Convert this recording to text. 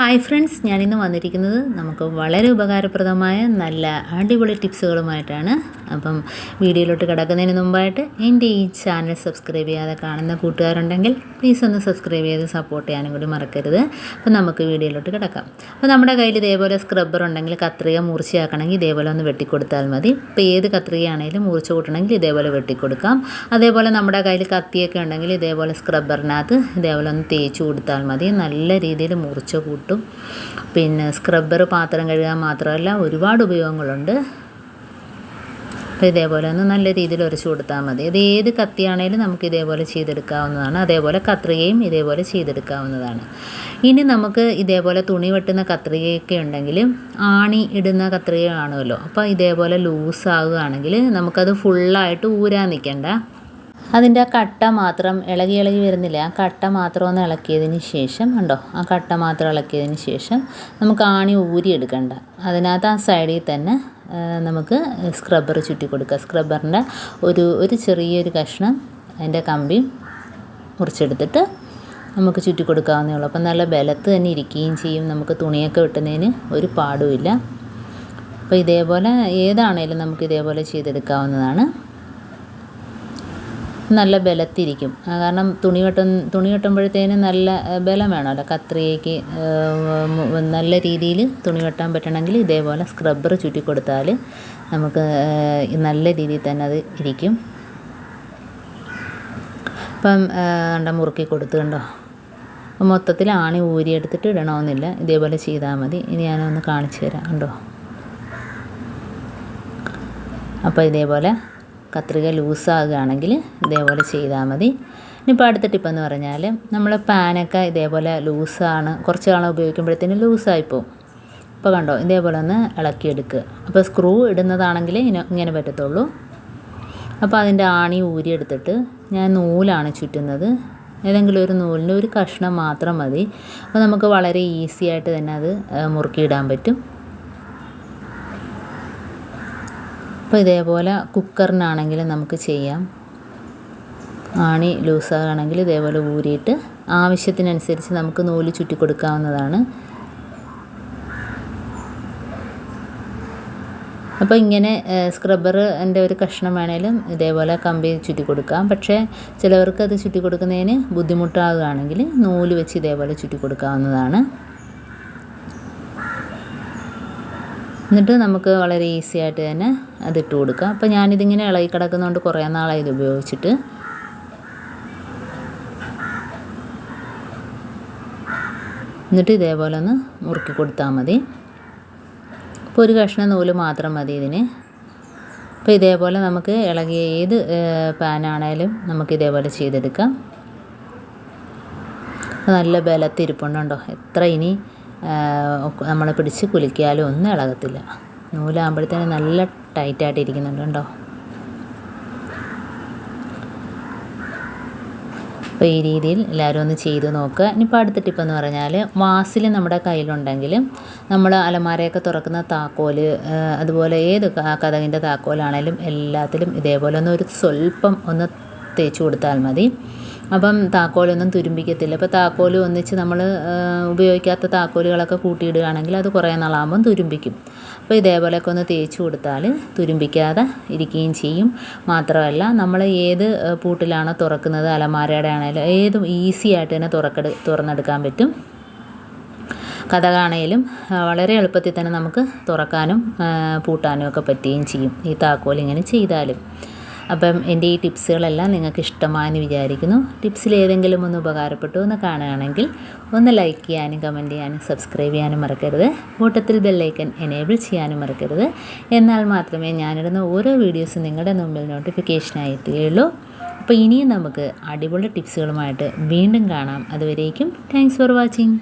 Hi friends, ഞാനിന്ന് വന്നിരിക്കുന്നത് നമുക്ക് വളരെ ഉപകാരപ്രദമായ നല്ല അടിപൊളി ടിപ്സുകളുമായിട്ടാണ്. അപ്പം വീഡിയോയിലോട്ട് കിടക്കുന്നതിന് മുമ്പായിട്ട് എൻ്റെ ഈ ചാനൽ സബ്സ്ക്രൈബ് ചെയ്യാതെ കാണുന്ന കൂട്ടുകാരുണ്ടെങ്കിൽ പ്ലീസ് ഒന്ന് സബ്സ്ക്രൈബ് ചെയ്ത് സപ്പോർട്ട് ചെയ്യാനും കൂടി മറക്കരുത്. അപ്പം നമുക്ക് വീഡിയോയിലോട്ട് കിടക്കാം. അപ്പോൾ നമ്മുടെ കയ്യിൽ ഇതേപോലെ സ്ക്രബ്ബർ ഉണ്ടെങ്കിൽ കത്രിക മൂർച്ചയാക്കണമെങ്കിൽ ഇതേപോലെ ഒന്ന് വെട്ടിക്കൊടുത്താൽ മതി. ഇപ്പോൾ ഏത് കത്രികയാണെങ്കിലും മൂർച്ച കൂട്ടണമെങ്കിൽ ഇതേപോലെ വെട്ടിക്കൊടുക്കാം. അതേപോലെ നമ്മുടെ കയ്യിൽ കത്തിയൊക്കെ ഉണ്ടെങ്കിൽ ഇതേപോലെ സ്ക്രബ്ബറിനകത്ത് ഇതേപോലെ ഒന്ന് തേച്ച് കൊടുത്താൽ മതി. നല്ല രീതിയിൽ മൂർച്ച കൂട്ടും. പിന്നെ സ്ക്രബ്ബർ പാത്രം കഴുകാൻ മാത്രമല്ല ഒരുപാട് ഉപയോഗങ്ങളുണ്ട്. അപ്പോൾ ഇതേപോലെ ഒന്ന് നല്ല രീതിയിൽ ഉരച്ച് കൊടുത്താൽ മതി. ഇത് ഏത് കത്തിയാണേലും നമുക്ക് ഇതേപോലെ ചെയ്തെടുക്കാവുന്നതാണ്. അതേപോലെ കത്രികയും ഇതേപോലെ ചെയ്തെടുക്കാവുന്നതാണ്. ഇനി നമുക്ക് ഇതേപോലെ തുണി വെട്ടുന്ന കത്രികയൊക്കെ ഉണ്ടെങ്കിൽ ആണി ഇടുന്ന കത്രിക കാണുമല്ലോ. അപ്പോൾ ഇതേപോലെ ലൂസാകുകയാണെങ്കിൽ നമുക്കത് ഫുള്ളായിട്ട് ഊരാൻ നിൽക്കണ്ട. അതിൻ്റെ ആ കട്ട മാത്രം ഇളകി വരുന്നില്ല. ആ കട്ട മാത്രം ഒന്ന് ഇളക്കിയതിന് ശേഷം ഉണ്ടോ, ആ കട്ട മാത്രം ഇളക്കിയതിന് ശേഷം നമുക്ക് ആണി ഊരിയെടുക്കണ്ട. അതിനകത്ത് ആ സൈഡിൽ തന്നെ നമുക്ക് സ്ക്രബ്ബർ ചുറ്റി കൊടുക്കുക. സ്ക്രബ്ബറിൻ്റെ ഒരു ചെറിയൊരു കഷ്ണം അതിൻ്റെ കമ്പി മുറിച്ചെടുത്തിട്ട് നമുക്ക് ചുറ്റി കൊടുക്കാവുന്നേ ഉള്ളൂ. അപ്പം നല്ല ബലത്ത് തന്നെ ഇരിക്കുകയും ചെയ്യും. നമുക്ക് തുണിയൊക്കെ വെട്ടുന്നതിന് ഒരു പാടുമില്ല. അപ്പോൾ ഇതേപോലെ ഏതാണേലും നമുക്ക് ഇതേപോലെ ചെയ്തെടുക്കാവുന്നതാണ്. നല്ല ബലത്തിരിക്കും. കാരണം തുണി വെട്ടുമ്പോഴത്തേനും നല്ല ബലം വേണമല്ലോ. കത്രികയ്ക്ക് നല്ല രീതിയിൽ തുണി വെട്ടാൻ പറ്റണമെങ്കിൽ ഇതേപോലെ സ്ക്രബ്ബർ ചുറ്റി കൊടുത്താൽ നമുക്ക് നല്ല രീതിയിൽ തന്നെ അത് ഇരിക്കും. അപ്പം മുറുക്കി കൊടുത്ത് കണ്ടോ. മൊത്തത്തിൽ ആണി ഊരിയെടുത്തിട്ട് ഇടണമെന്നില്ല. ഇതേപോലെ ചെയ്താൽ മതി. ഇനി ഞാനൊന്ന് കാണിച്ചു തരാം. കണ്ടോ. അപ്പോൾ ഇതേപോലെ കത്രിക ലൂസാകുകയാണെങ്കിൽ ഇതേപോലെ ചെയ്താൽ മതി. ഇനിയിപ്പോൾ അടുത്ത ടിപ്പെന്ന് പറഞ്ഞാൽ നമ്മൾ പാനൊക്കെ ഇതേപോലെ ലൂസാണ്, കുറച്ച് കാലം ഉപയോഗിക്കുമ്പോഴത്തേനും ലൂസായിപ്പോവും. അപ്പോൾ കണ്ടോ, ഇതേപോലെ ഒന്ന് ഇളക്കിയെടുക്കുക. അപ്പോൾ സ്ക്രൂ ഇടുന്നതാണെങ്കിൽ ഇങ്ങനെ പറ്റത്തുള്ളൂ. അപ്പോൾ അതിൻ്റെ ആണി ഊരിയെടുത്തിട്ട് ഞാൻ നൂലാണ് ചുറ്റുന്നത്. ഏതെങ്കിലും ഒരു നൂലിൻ്റെ ഒരു കഷ്ണം മാത്രം മതി. അപ്പോൾ നമുക്ക് വളരെ ഈസി ആയിട്ട് തന്നെ അത് മുറുക്കിയിടാൻ പറ്റും. അപ്പോൾ ഇതേപോലെ കുക്കറിനാണെങ്കിലും നമുക്ക് ചെയ്യാം. ആണി ലൂസാകുകയാണെങ്കിൽ ഇതേപോലെ ഊരിയിട്ട് ആവശ്യത്തിനനുസരിച്ച് നമുക്ക് നൂല് ചുറ്റി കൊടുക്കാവുന്നതാണ്. അപ്പോൾ ഇങ്ങനെ സ്ക്രബ്ബറിൻ്റെ ഒരു കഷ്ണം വേണേലും ഇതേപോലെ കമ്പി ചുറ്റി കൊടുക്കാം. പക്ഷേ ചിലവർക്ക് അത് ചുറ്റി കൊടുക്കുന്നതിന് ബുദ്ധിമുട്ടാകുകയാണെങ്കിൽ നൂല് വെച്ച് ഇതേപോലെ ചുറ്റി കൊടുക്കാവുന്നതാണ്. എന്നിട്ട് നമുക്ക് വളരെ ഈസി ആയിട്ട് തന്നെ അതിട്ട് കൊടുക്കാം. അപ്പോൾ ഞാനിതിങ്ങനെ ഇളകി കിടക്കുന്നതുകൊണ്ട് കുറേ നാളായി ഇത് ഉപയോഗിച്ചിട്ട്. എന്നിട്ട് ഇതേപോലെ ഒന്ന് മുറുക്കി കൊടുത്താൽ മതി. ഇപ്പോൾ ഒരു കഷ്ണം നൂല് മാത്രം മതി ഇതിന്. അപ്പോൾ ഇതേപോലെ നമുക്ക് ഇളകിയ ഏത് പാനാണേലും നമുക്ക് ഇതേപോലെ ചെയ്തെടുക്കാം. നല്ല ബലത്തിരിപ്പുണ്ടോ. എത്ര ഇനി നമ്മൾ പിടിച്ച് കുലുക്കിയാലും ഒന്നും ഇളകത്തില്ല. നൂലാകുമ്പോഴത്തേനും നല്ല ടൈറ്റായിട്ട് ഇരിക്കുന്നുണ്ട് കേട്ടോ. അപ്പോൾ ഈ രീതിയിൽ എല്ലാവരും ഒന്ന് ചെയ്ത് നോക്കുക. ഇനിയിപ്പോൾ അടുത്ത ടിപ്പെന്ന് പറഞ്ഞാൽ വാസിൽ നമ്മുടെ കയ്യിലുണ്ടെങ്കിൽ നമ്മൾ അലമാരയൊക്കെ തുറക്കുന്ന താക്കോല്, അതുപോലെ ഏത് കതകിൻ്റെ താക്കോലാണേലും എല്ലാത്തിലും ഇതേപോലെ ഒരു സ്വല്പം ഒന്ന് തേച്ച് കൊടുത്താൽ മതി. അപ്പം താക്കോലൊന്നും തുരുമ്പിക്കത്തില്ല. ഇപ്പോൾ താക്കോല് ഒന്നിച്ച് നമ്മൾ ഉപയോഗിക്കാത്ത താക്കോലുകളൊക്കെ കൂട്ടിയിടുകയാണെങ്കിൽ അത് കുറേ നാളാകുമ്പം തുരുമ്പിക്കും. അപ്പോൾ ഇതേപോലെയൊക്കെ ഒന്ന് തേച്ച് കൊടുത്താൽ തുരുമ്പിക്കാതെ ഇരിക്കുകയും ചെയ്യും. മാത്രമല്ല നമ്മൾ ഏത് പൂട്ടിലാണോ തുറക്കുന്നത്, അലമാരയുടെ ആണെങ്കിലും ഏതും ഈസി ആയിട്ട് തന്നെ തുറന്നെടുക്കാൻ പറ്റും. കതകാണേലും വളരെ എളുപ്പത്തിൽ തന്നെ നമുക്ക് തുറക്കാനും പൂട്ടാനും ഒക്കെ പറ്റുകയും ചെയ്യും ഈ താക്കോൽ ഇങ്ങനെ ചെയ്താലും. അപ്പം എൻ്റെ ഈ ടിപ്സുകളെല്ലാം നിങ്ങൾക്ക് ഇഷ്ടമായെന്ന് വിചാരിക്കുന്നു. ടിപ്സിൽ ഏതെങ്കിലും ഒന്ന് ഉപകാരപ്പെട്ടു എന്ന് കാണുകയാണെങ്കിൽ ഒന്ന് ലൈക്ക് ചെയ്യാനും കമൻറ്റ് ചെയ്യാനും സബ്സ്ക്രൈബ് ചെയ്യാനും മറക്കരുത്. കൂട്ടത്തിൽ ബെല്ലൈക്കൻ എനേബിൾ ചെയ്യാനും മറക്കരുത്. എന്നാൽ മാത്രമേ ഞാനിടുന്ന ഓരോ വീഡിയോസും നിങ്ങളുടെ മുമ്പിൽ നോട്ടിഫിക്കേഷനായി എത്തുകയുള്ളൂ. അപ്പോൾ ഇനിയും നമുക്ക് അടിപൊളി ടിപ്സുകളുമായിട്ട് വീണ്ടും കാണാം. അതുവരേക്കും താങ്ക്സ് ഫോർ വാച്ചിങ്.